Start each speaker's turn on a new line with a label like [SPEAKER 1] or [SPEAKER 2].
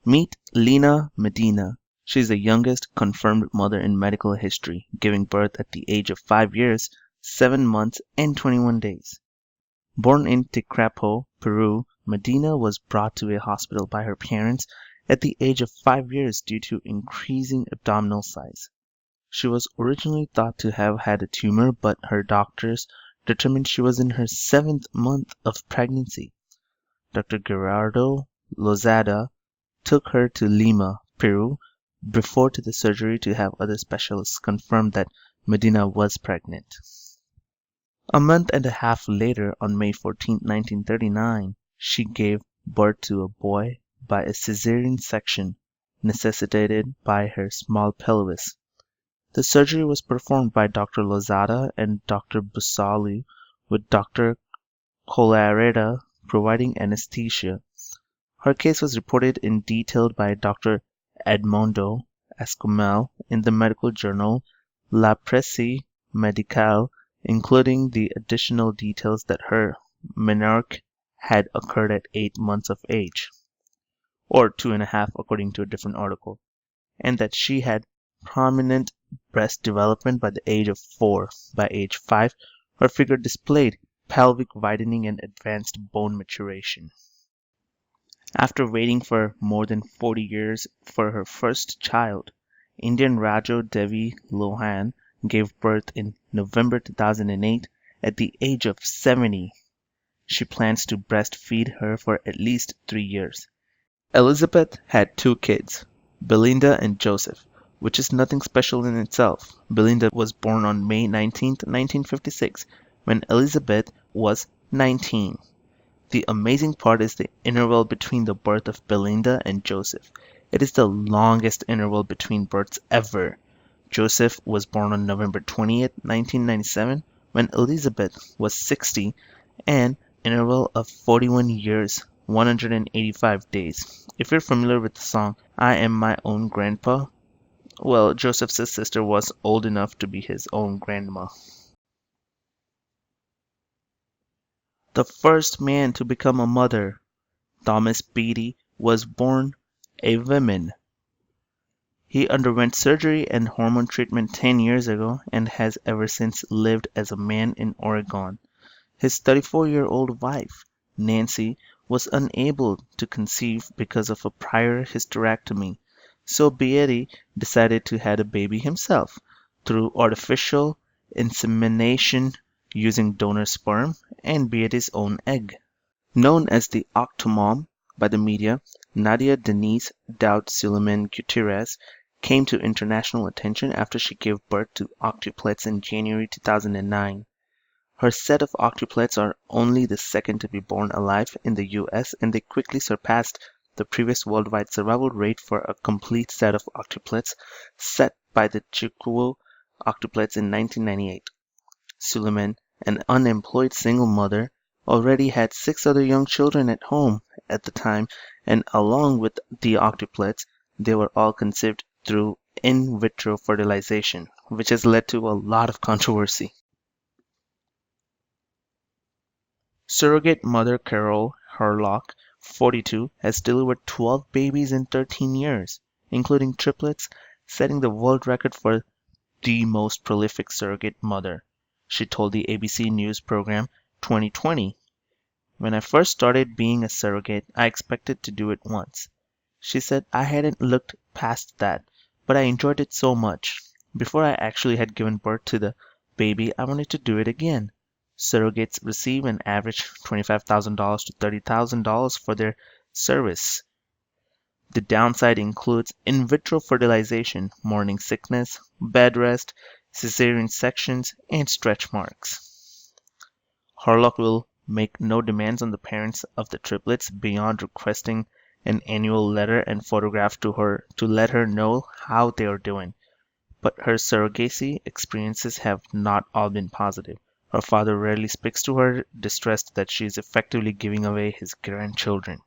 [SPEAKER 1] Meet Lena Medina. She is the youngest confirmed mother in medical history, giving birth at the age of 5 years, 7 months, and 21 days. Born in Tecrapo, Peru, Medina was brought to a hospital by her parents at the age of 5 years due to increasing abdominal size. She was originally thought to have had a tumor, but her doctors determined she was in her 7th month of pregnancy. Dr. Gerardo Lozada took her to Lima, Peru, before to the surgery to have other specialists confirm that Medina was pregnant. A month and a half later, on May 14, 1939, she gave birth to a boy by a cesarean section necessitated by her small pelvis. The surgery was performed by Dr. Lozada and Dr. Busali, with Dr. Colareda providing anesthesia. Her case was reported in detail by Dr. Edmondo Escomel in the medical journal La Presse Medicale, including the additional details that her menarche had occurred at 8 months of age, or 2.5 according to a different article, and that she had prominent breast development by the age of 4. By age 5, her figure displayed pelvic widening and advanced bone maturation. After waiting for more than 40 years for her first child, Indian Rajo Devi Lohan gave birth in November 2008 at the age of 70. She plans to breastfeed her for at least 3 years. Elizabeth had 2 kids, Belinda and Joseph, which is nothing special in itself. Belinda was born on May 19, 1956, when Elizabeth was 19. The amazing part is the interval between the birth of Belinda and Joseph. It is the longest interval between births ever. Joseph was born on November 20th, 1997, when Elizabeth was 60, an interval of 41 years, 185 days. If you're familiar with the song, I Am My Own Grandpa, well, Joseph's sister was old enough to be his own grandma. The first man to become a mother, Thomas Beatty, was born a woman. He underwent surgery and hormone treatment 10 years ago and has ever since lived as a man in Oregon. His 34-year-old wife, Nancy, was unable to conceive because of a prior hysterectomy, so Beatty decided to have a baby himself through artificial insemination using donor sperm and Beatty's own egg. Known as the Octomom by the media, Nadia Denise Dowd Suleiman Gutierrez came to international attention after she gave birth to octuplets in January 2009. Her set of octuplets are only the second to be born alive in the US, and they quickly surpassed the previous worldwide survival rate for a complete set of octuplets set by the Chikuo octuplets in 1998. Suleiman, an unemployed single mother, already had 6 other young children at home at the time, and along with the octuplets, they were all conceived through in vitro fertilization, which has led to a lot of controversy. Surrogate mother Carol Herlock, 42, has delivered 12 babies in 13 years, including triplets, setting the world record for the most prolific surrogate mother. She told the ABC News program 2020, "When I first started being a surrogate, I expected to do it once." She said, "I hadn't looked past that, but I enjoyed it so much. Before I actually had given birth to the baby, I wanted to do it again." Surrogates receive an average $25,000 to $30,000 for their service. The downside includes in vitro fertilization, morning sickness, bed rest, cesarean sections, and stretch marks. Harlock will make no demands on the parents of the triplets beyond requesting an annual letter and photograph to her to let her know how they are doing. But her surrogacy experiences have not all been positive. Her father rarely speaks to her, distressed that she is effectively giving away his grandchildren.